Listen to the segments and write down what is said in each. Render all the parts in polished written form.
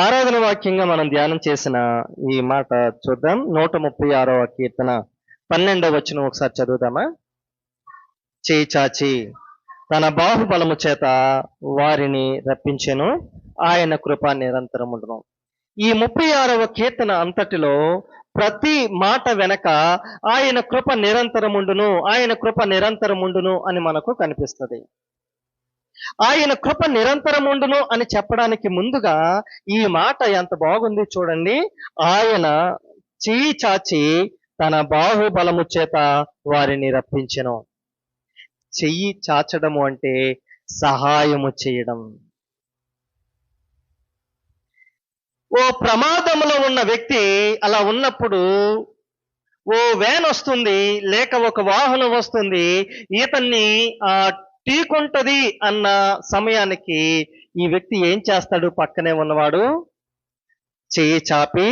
ఆరాధన వాక్యంగా మనం ధ్యానం చేసిన ఈ మాట చూద్దాం. 136వ కీర్తన 12వ వచనం ఒకసారి చదువుదామా? చేయి చాచి తన బాహుబలము చేత వారిని రప్పించెను, ఆయన కృప నిరంతరముండును. ఈ 36వ కీర్తన అంతటిలో ప్రతి మాట వెనక ఆయన కృప నిరంతరముండును, ఆయన కృప నిరంతరముండును అని మనకు కనిపిస్తుంది. ఆయన కృప నిరంతరముండును అని చెప్పడానికి ముందుగా ఈ మాట ఎంత బాగుంది చూడండి. ఆయన చేయి చాచి తన బాహుబలము చేత వారిని రప్పించెను. చెయ్యి చాచడము అంటే సహాయము చేయడం. ఓ ప్రమాదంలో ఉన్న వ్యక్తి అలా ఉన్నప్పుడు ఓ వ్యాన్ వస్తుంది, లేక ఒక వాహనం వస్తుంది, ఇతన్ని ఢీకొంటది అన్న సమయానికి ఈ వ్యక్తి ఏం చేస్తాడు? పక్కనే ఉన్నవాడు చెయ్యి చాపి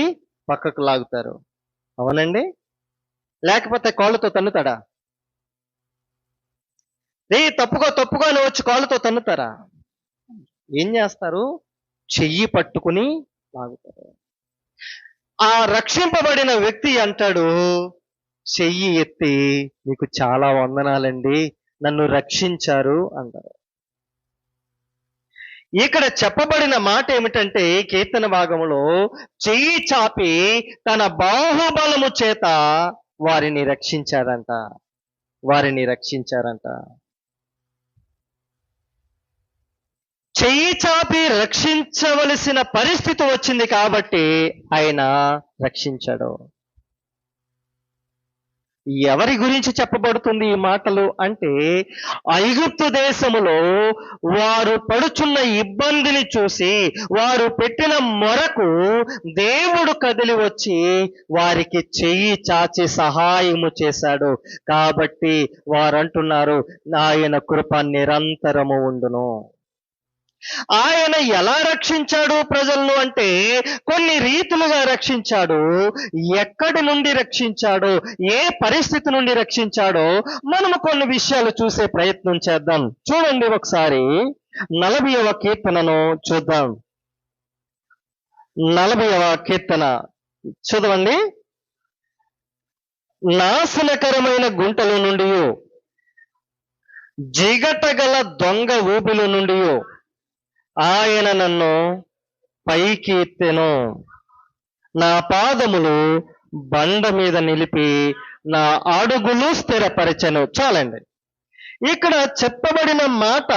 పక్కకు లాగుతారు. అవునండి? లేకపోతే కాళ్ళతో తన్నుతాడా? తప్పుకో అని వచ్చి కాళ్ళతో తన్నుతారా? ఏం చేస్తారు? చెయ్యి పట్టుకుని లాగుతారు. ఆ రక్షింపబడిన వ్యక్తి అంటాడు, చెయ్యి ఎత్తి మీకు చాలా వందనాలండి, నన్ను రక్షించారు అంటారు. ఇక్కడ చెప్పబడిన మాట ఏమిటంటే కీర్తన భాగంలో చెయ్యి చాపి తన బాహుబలము చేత వారిని రక్షించారంట. చెయ్యి చాపి రక్షించవలసిన పరిస్థితి వచ్చింది కాబట్టి ఆయన రక్షించాడు. ఎవరి గురించి చెప్పబడుతుంది ఈ మాటలు అంటే, ఐగుప్తు దేశములో వారు పడుచున్న ఇబ్బందిని చూసి వారు పెట్టిన మొరకు దేవుడు కదిలి వచ్చి వారికి చెయ్యి చాచి సహాయము చేశాడు. కాబట్టి వారంటున్నారు, ఆయన కృప నిరంతరము ఉండును. ఆయన ఎలా రక్షించాడు ప్రజలను అంటే, కొన్ని రీతులుగా రక్షించాడు. ఎక్కడి నుండి రక్షించాడో, ఏ పరిస్థితి నుండి రక్షించాడో మనము కొన్ని విషయాలు చూసే ప్రయత్నం చేద్దాం. చూడండి ఒకసారి 40వ కీర్తనను చూద్దాం. 40వ కీర్తన చదవండి. నాశనకరమైన గుంటల నుండి, జిగటగల దొంగ ఊబిల నుండి ఆయన నన్ను పైకి ఎత్తెను, నా పాదములు బండ మీద నిలిపి నా అడుగులు స్థిరపరిచెను. చాలండి. ఇక్కడ చెప్పబడిన మాట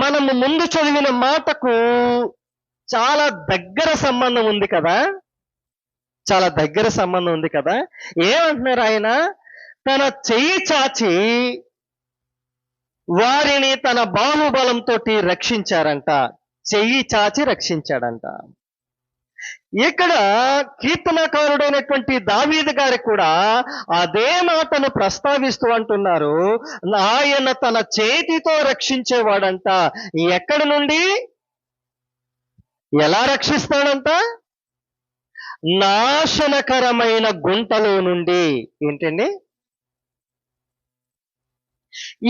మనము ముందు చదివిన మాటకు చాలా దగ్గర సంబంధం ఉంది కదా. ఏమంటున్నారు ఆయన? తన చెయ్యి చాచి వారిని తన బాహుబలంతో రక్షించారంట. చెయ్యి చాచి రక్షించాడంట. ఇక్కడ కీర్తనకారుడైనటువంటి దావీదు గారికి కూడా అదే మాటను ప్రస్తావిస్తూ అంటున్నారు, ఆయన తన చేతితో రక్షించేవాడంట. ఎక్కడి నుండి? ఎలా రక్షిస్తాడంట? నాశనకరమైన గుంటలో నుండి. ఏంటండి?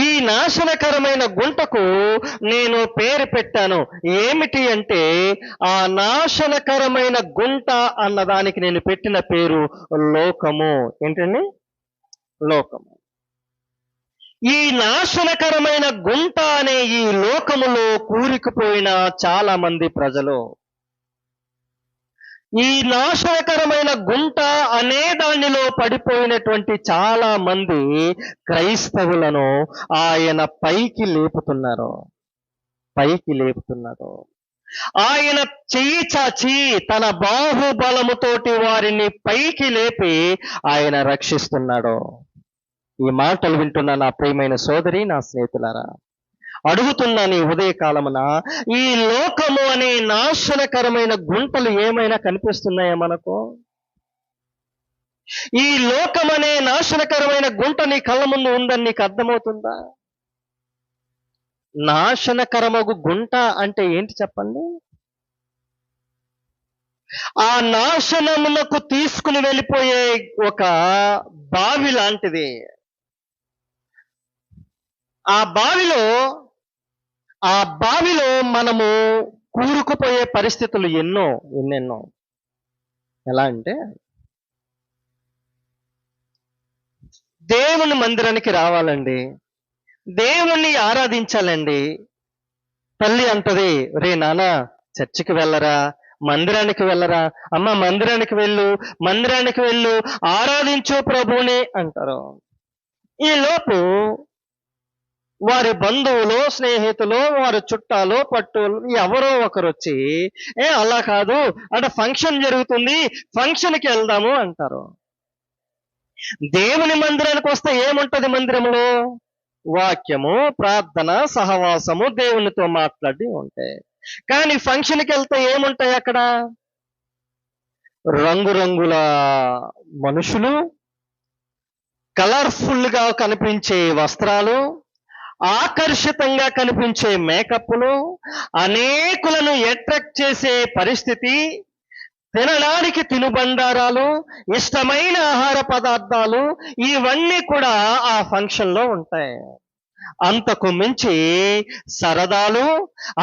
ఈ నాశనకరమైన గుంటకు నేను పేరు పెట్టాను. ఏమిటి అంటే, ఆ నాశనకరమైన గుంట అన్నదానికి నేను పెట్టిన పేరు లోకము. ఏంటండి? లోకము. ఈ నాశనకరమైన గుంట అనే ఈ లోకములో కూరుకుపోయిన చాలా మంది ప్రజలు, ఈ నాశనకరమైన గుంట అనే దానిలో పడిపోయినటువంటి చాలా మంది క్రైస్తవులను ఆయన పైకి లేపుతున్నారు. ఆయన చెయ్యి చాచి తన బాహుబలముతోటి వారిని పైకి లేపి ఆయన రక్షిస్తున్నాడు. ఈ మాటలు వింటున్న నా ప్రియమైన సోదరి, నా స్నేహితులారా, అడుగుతున్నాను ఈ ఉదయకాలమున, ఈ లోకము అనే నాశనకరమైన గుంటలు ఏమైనా కనిపిస్తున్నాయా మనకు? ఈ లోకం అనే నాశనకరమైన గుంట నీ కళ్ళ ముందు ఉందని నీకు అర్థమవుతుందా? నాశనకరమగు గుంట అంటే ఏంటి చెప్పండి? ఆ నాశనమునకు తీసుకుని వెళ్ళిపోయే ఒక బావి లాంటిది. ఆ బావిలో మనము కూరుకుపోయే పరిస్థితులు ఎన్నెన్నో. ఎలా అంటే దేవుని మందిరానికి రావాలండి, దేవుణ్ణి ఆరాధించాలండి. తల్లి అంటది, రే నాన్న చర్చికి వెళ్ళరా, మందిరానికి వెళ్ళరా, అమ్మ మందిరానికి వెళ్ళు ఆరాధించు ప్రభువుని అంటారు. ఈ లోపు వారి బంధువులు, స్నేహితులు, వారి చుట్టాలు, పట్టులు ఎవరో ఒకరు వచ్చి అలా కాదు, అంటే ఫంక్షన్ జరుగుతుంది, ఫంక్షన్కి వెళ్దాము అంటారు. దేవుని మందిరానికి వస్తే ఏముంటది మందిరంలో? వాక్యము, ప్రార్థన, సహవాసము, దేవునితో మాట్లాడి ఉంటాయి. కానీ ఫంక్షన్కి వెళ్తే ఏముంటాయి అక్కడ? రంగురంగుల మనుషులు, కలర్ఫుల్ గా కనిపించే వస్త్రాలు, ఆకర్షితంగా కనిపించే మేకప్లు, అనేకులను అట్రాక్ట్ చేసే పరిస్థితి, తినడానికి తినుబండారాలు, ఇష్టమైన ఆహార పదార్థాలు, ఇవన్నీ కూడా ఆ ఫంక్షన్ లో ఉంటాయి. అంతకు మించి సరదాలు,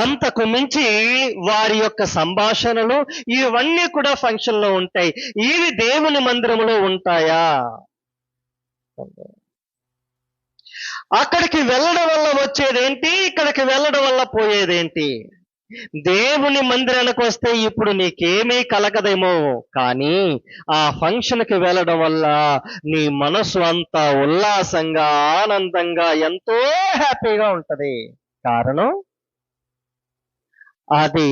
అంతకు మించి వారి యొక్క సంభాషణలు, ఇవన్నీ కూడా ఫంక్షన్ లో ఉంటాయి. ఇవి దేవుని మందిరంలో ఉంటాయా? అక్కడికి వెళ్ళడం వల్ల వచ్చేదేంటి, ఇక్కడికి వెళ్ళడం వల్ల పోయేదేంటి? దేవుని మందిరానికి వస్తే ఇప్పుడు నీకేమీ కలగదేమో, కానీ ఆ ఫంక్షన్కి వెళ్ళడం వల్ల నీ మనసు అంతా ఉల్లాసంగా, ఆనందంగా, ఎంతో హ్యాపీగా ఉంటది. కారణం అది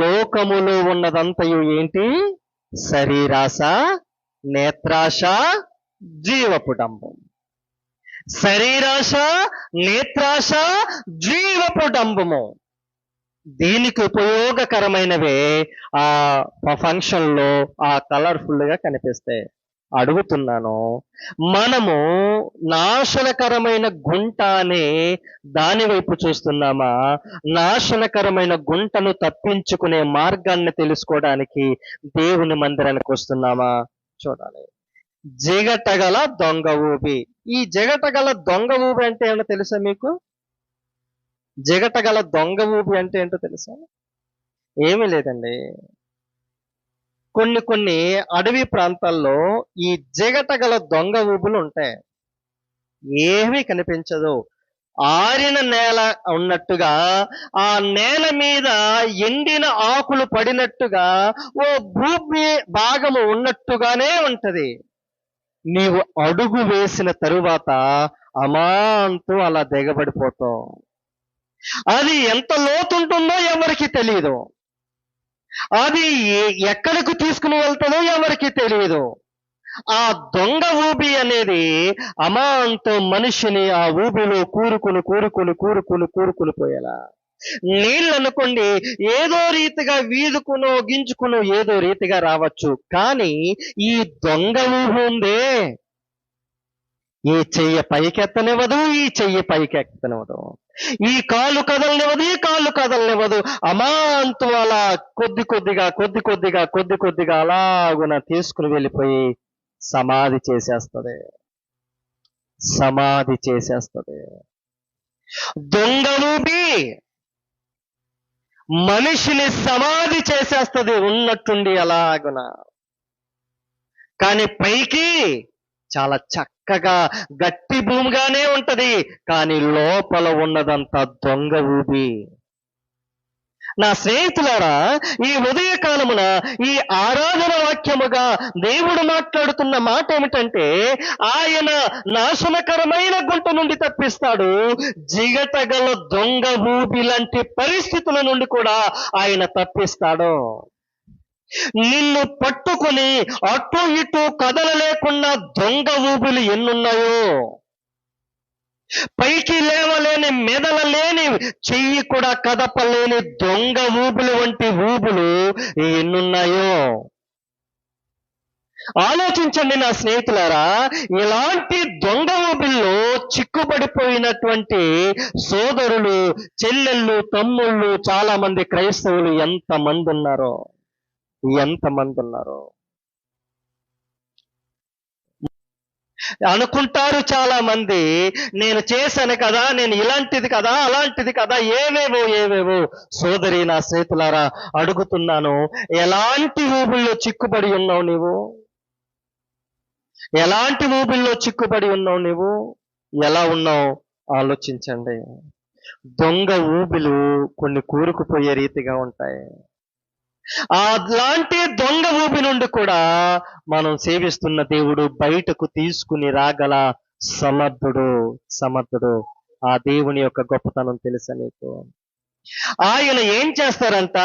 లోకములో ఉన్నదంతయు ఏంటి? శరీరాశ, నేత్రాశ, జీవపు డంబం. శరీరాశ, నేత్రాశ, జీవపు డంబము. దీనికి ఉపయోగకరమైనవే ఆ ఫంక్షన్ లో ఆ కలర్ఫుల్ గా కనిపిస్తాయి. అడుగుతున్నాను, మనము నాశనకరమైన గుంట అనే దాని వైపు చూస్తున్నామా? నాశనకరమైన గుంటను తప్పించుకునే మార్గాన్ని తెలుసుకోవడానికి దేవుని మందిరానికి వస్తున్నామా? చూడాలి. జిగటగల దొంగ ఊబి. ఈ జిగటగల దొంగ ఊబి అంటే ఏంటో తెలుసా మీకు? జిగటగల దొంగ ఊబి అంటే ఏంటో తెలుసా? ఏమీ లేదండి, కొన్ని అడవి ప్రాంతాల్లో ఈ జిగటగల దొంగ ఊబులు ఉంటాయి. ఏమీ కనిపించదు, ఆరిన నేల ఉన్నట్టుగా, ఆ నేల మీద ఎండిన ఆకులు పడినట్టుగా ఓ భూమి భాగము ఉన్నట్టుగానే ఉంటది. నీవు అడుగు వేసిన తరువాత అమాంతం అలా దిగబడిపోతావు. అది ఎంత లోతుంటుందో ఎవరికి తెలియదు, అది ఎక్కడికి తీసుకుని వెళ్తుందో ఎవరికి తెలియదు. ఆ దొంగ ఊబి అనేది అమాంతం మనిషిని ఆ ఊబిలో కూరుకుని పోయేలా. నీళ్ళు అనుకోండి, ఏదో రీతిగా వీదుకునో గింజుకునో ఏదో రీతిగా రావచ్చు, కానీ ఈ దొంగ ఊహు ఉందే, ఈ చెయ్యి పైకెత్తనివ్వదు, ఈ చెయ్యి పైకెత్తనివ్వదు, ఈ కాలు కదలనివ్వదు, ఈ కాలు కదలనివ్వదు. అమాంతం అలా కొద్ది కొద్దిగా అలాగున తీసుకుని వెళ్ళిపోయి సమాధి చేసేస్తుంది. దొంగ ఊబి మనిషిని సమాధి చేసేస్తుంది ఉన్నట్టుండి అలాగున. కానీ పైకి చాలా చక్కగా గట్టి భూమిగానే ఉంటది, కానీ లోపల ఉన్నదంతా దొంగ ఊబి. నా స్నేహితులారా, ఈ ఉదయకాలమున ఈ ఆరాధన వాక్యముగా దేవుడు మాట్లాడుతున్న మాట ఏమిటంటే, ఆయన నాశనకరమైన గుంట నుండి తప్పిస్తాడు, జిగటగల దొంగ ఊబి లాంటి పరిస్థితుల నుండి కూడా ఆయన తప్పిస్తాడు. నిన్ను పట్టుకుని అటు ఇటు కదలలేకుండా దొంగ ఊబులు ఎన్నున్నాయో, పైకి లేవలేని, మెదలలేని, చెయ్యి కూడా కదపలేని దొంగ ఊబులు వంటి ఊబులు ఎన్నున్నాయో ఆలోచించండి నా స్నేహితులారా. ఇలాంటి దొంగ ఊబిల్లో చిక్కుబడిపోయినటువంటి సోదరులు, చెల్లెళ్ళు, తమ్ముళ్ళు, చాలా మంది క్రైస్తవులు ఎంతమంది ఉన్నారో. అనుకుంటారు చాలా మంది, నేను చేశాను కదా, నేను ఇలాంటిది కదా, అలాంటిది కదా, ఏవేవో. సోదరి, నా స్నేహితులారా, అడుగుతున్నాను, ఎలాంటి ఊబిల్లో చిక్కుబడి ఉన్నావు నీవు? ఎలాంటి ఊబిల్లో చిక్కుబడి ఉన్నావు నీవు? ఎలా ఉన్నావు ఆలోచించండి. దొంగ ఊబిలు కొన్ని కూరుకుపోయే రీతిగా ఉంటాయి. అలాంటి దొంగ ఊబి నుండి కూడా మనం సేవిస్తున్న దేవుడు బయటకు తీసుకుని రాగల సమర్థుడు. ఆ దేవుని యొక్క గొప్పతనం తెలుసా నీకు? ఆయన ఏం చేస్తారంట?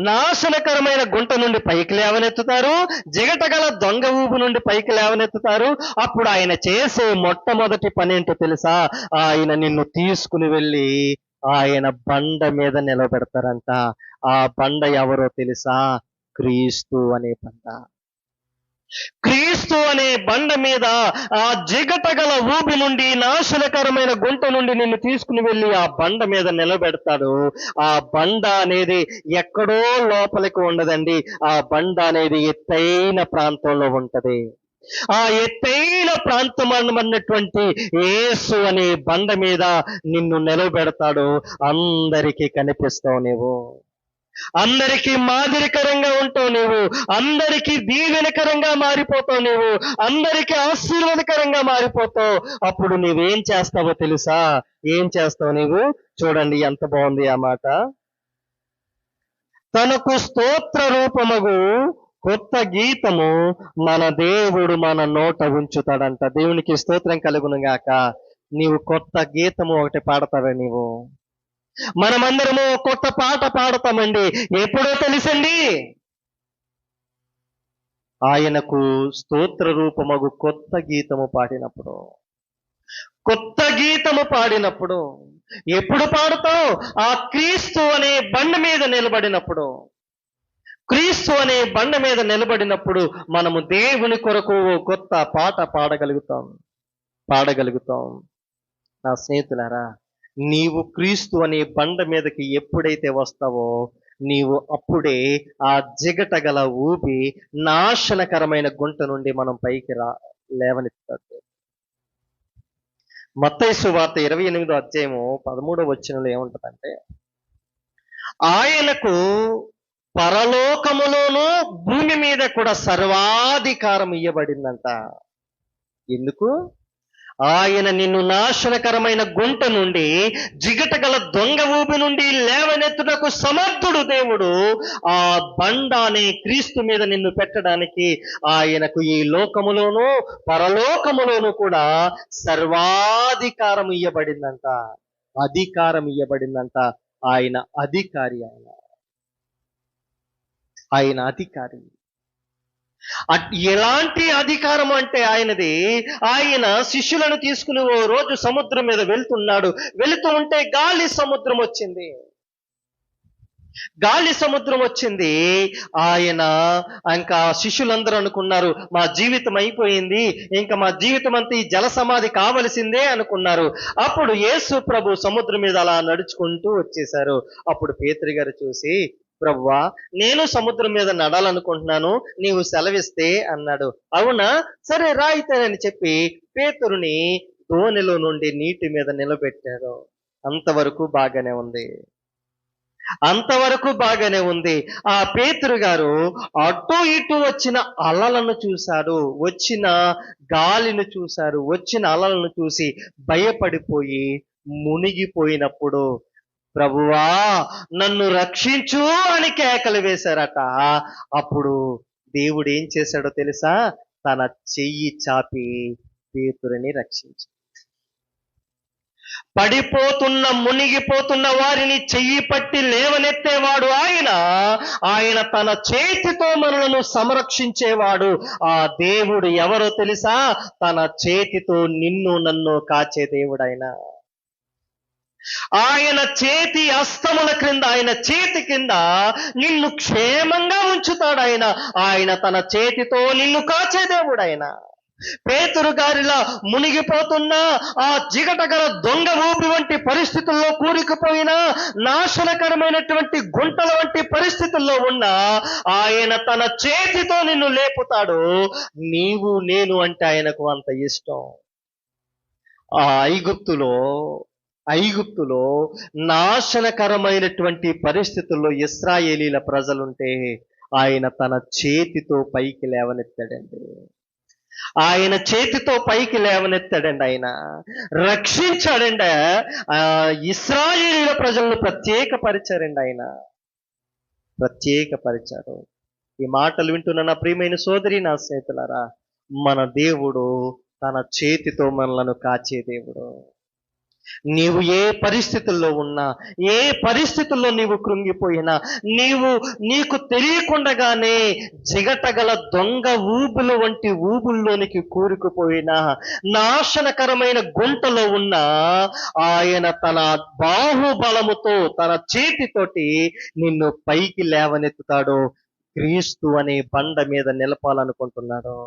నాశనకరమైన గుంట నుండి పైకి లేవనెత్తుతారు, జిగటగల దొంగ ఊబు నుండి పైకి లేవనెత్తుతారు. అప్పుడు ఆయన చేసే మొట్టమొదటి పని ఏంటో తెలుసా? ఆయన నిన్ను తీసుకుని వెళ్ళి ఆయన బండ మీద నిలబెడతారంట. ఆ బండ ఎవరో తెలుసా? క్రీస్తు అనే బండ. క్రీస్తు అనే బండ మీద ఆ జిగటగల ఊబి నుండి, నాశనకరమైన గుంట నుండి నిన్ను తీసుకుని వెళ్ళి ఆ బండ మీద నిలబెడతాడు. ఆ బండ అనేది ఎక్కడో లోపలికి ఉండదండి. ఆ బండ అనేది ఎత్తైన ప్రాంతంలో ఉంటది. ఆ ఎత్తైన ప్రాంతం అన్నటువంటి యేసు అనే బండ మీద నిన్ను నిలబెడతాడు. అందరికీ కనిపిస్తావు నీవు, అందరికీ మాదిరికరంగా ఉంటావు నీవు, అందరికీ దీవెనకరంగా మారిపోతావు నీవు, అందరికీ ఆశీర్వాదకరంగా మారిపోతావు. అప్పుడు నీవేం చేస్తావో తెలుసా? ఏం చేస్తావు నీవు? చూడండి ఎంత బాగుంది ఆ మాట. తనకు స్తోత్ర రూపమగు కొత్త గీతము మన దేవుడు మన నోట ఉంచుతాడంట. దేవునికి స్తోత్రం కలుగును గాక. నీవు కొత్త గీతము ఒకటి పాడతావే నీవు. మనమందరము కొత్త పాట పాడతామండి. ఎప్పుడో తెలుసండి, ఆయనకు స్తోత్ర రూపమగు కొత్త గీతము పాడినప్పుడు. కొత్త గీతము పాడినప్పుడు. ఎప్పుడు పాడుతావు? ఆ క్రీస్తు అనే బండ మీద నిలబడినప్పుడు. క్రీస్తు అనే బండ మీద నిలబడినప్పుడు మనము దేవుని కొరకు కొత్త పాట పాడగలుగుతాం. నా స్నేహితులారా, నీవు క్రీస్తు అనే బండ మీదకి ఎప్పుడైతే వస్తావో నీవు అప్పుడే ఆ జిగటగల ఊపి నాశనకరమైన గుంట నుండి మనం పైకి లేవనెత్తాడు. మత్తయి సువార్త 28వ అధ్యాయము 13వ వచనంలో ఏముంటదంటే, ఆయనకు పరలోకములోను భూమి మీద కూడా సర్వాధికారం ఇయ్యబడిందంట. ఎందుకు? ఆయన నిన్ను నాశనకరమైన గుంట నుండి, జిగటగల దొంగ ఊపి నుండి లేవనెత్తుటకు సమర్థుడు దేవుడు. ఆ బండ అనే క్రీస్తు మీద నిన్ను పెట్టడానికి ఆయనకు ఈ లోకములోను పరలోకములోను కూడా సర్వాధికారం ఇయ్యబడిందంట. అధికారం ఇయ్యబడిందంట. ఆయన అధికారి. ఆయన అధికారి. ఎలాంటి అధికారం అంటే ఆయనది. ఆయన శిష్యులను తీసుకుని ఓ రోజు సముద్రం మీద వెళుతూ ఉంటే గాలి సముద్రం వచ్చింది. ఆయన ఇంకా శిష్యులందరూ అనుకున్నారు, మా జీవితం అయిపోయింది, ఇంకా మా జీవితం అంతా ఈ జల సమాధి కావలసిందే అనుకున్నారు. అప్పుడు యేసు ప్రభు సముద్రం మీద అలా నడుచుకుంటూ వచ్చేశారు. అప్పుడు పేతురు గారు చూసి, ప్రభువా, నేను సముద్రం మీద నడాలనుకుంటున్నాను, నీవు సెలవిస్తే అన్నాడు. అవునా, సరే రా అయితేనని చెప్పి పేతురుని దోణిలో నుండి నీటి మీద నిలబెట్టారు. అంతవరకు బాగానే ఉంది. ఆ పేతురు గారు అటు ఇటు వచ్చిన అలలను చూశాడు, వచ్చిన గాలిని చూశారు, వచ్చిన అలలను చూసి భయపడిపోయి మునిగిపోయినప్పుడు, ప్రభువా నన్ను రక్షించు అని కేకలు వేశారట. అప్పుడు దేవుడు ఏం చేశాడో తెలుసా? తన చెయ్యి చాపి పేతురుని రక్షించాడు. మునిగిపోతున్న వారిని చెయ్యి పట్టి లేవనెత్తేవాడు ఆయన తన చేతితో మనలను సంరక్షించేవాడు. ఆ దేవుడు ఎవరో తెలుసా? తన చేతితో నిన్ను నన్ను కాచే దేవుడైన ఆయన చేతి హస్తముల క్రింద, ఆయన చేతి కింద నిన్ను క్షేమంగా ఉంచుతాడు. ఆయన తన చేతితో నిన్ను కాచే దేవుడైన. పేతురు గారిలా మునిగిపోతున్న ఆ జిగటగల దొంగ ఊపి వంటి పరిస్థితుల్లో కూరుకుపోయిన నాశనకరమైనటువంటి గుంటల వంటి పరిస్థితుల్లో ఉన్న ఆయన తన చేతితో నిన్ను లేపుతాడు. నీవు నేను అంటే ఆయనకు అంత ఇష్టం. ఆ ఐగుప్తులో నాశనకరమైనటువంటి పరిస్థితుల్లో ఇశ్రాయేలీల ప్రజలుంటే ఆయన తన చేతితో పైకి లేవనెత్తాడండి. ఆయన రక్షించాడండి. ఇశ్రాయేలీల ప్రజలను ప్రత్యేకపరిచారు. ఈ మాటలు వింటున్న నా ప్రియమైన సోదరి, నా స్నేహితులారా, మన దేవుడు తన చేతితో మనలను కాచే దేవుడు. నీవు ఏ పరిస్థితుల్లో ఉన్నా, ఏ పరిస్థితుల్లో నీవు కృంగిపోయినా, నీకు తెలియకుండగానే జిగటగల దొంగ ఊబుల వంటి ఊబుల్లోనికి కూరుకుపోయినా, నాశనకరమైన గుంటలో ఉన్న ఆయన తన బాహుబలముతో తన చేతితోటి నిన్ను పైకి లేవనెత్తుతాడు. క్రీస్తు అనే బండ మీద నిలపాలనుకుంటున్నాడు.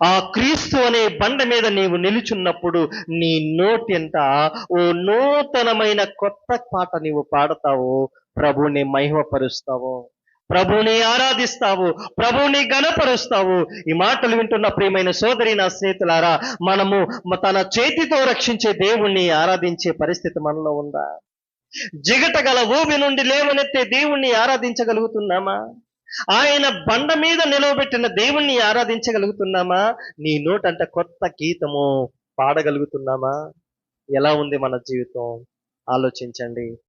ఆ క్రీస్తు అనే బండ మీద నీవు నిలుచున్నప్పుడు నీ నోటింట ఓ నూతనమైన కొత్త పాట నీవు పాడతావు. ప్రభుని మహిమపరుస్తావు, ప్రభుని ఆరాధిస్తావు, ప్రభుని గణపరుస్తావు. ఈ మాటలు వింటున్న ప్రియమైన సోదరి, నా స్నేహితులారా, మనము తన చేతితో రక్షించే దేవుణ్ణి ఆరాధించే పరిస్థితి మనలో ఉందా? జిగటగల ఊబి నుండి లేవనెత్తే దేవుణ్ణి ఆరాధించగలుగుతున్నామా? ఆయన బండ మీద నిలవబెట్టిన దేవుణ్ణి ఆరాధించగలుగుతున్నామా? నీ నోటంట కొత్త గీతము పాడగలుగుతున్నామా? ఎలా ఉంది మన జీవితం? ఆలోచించండి.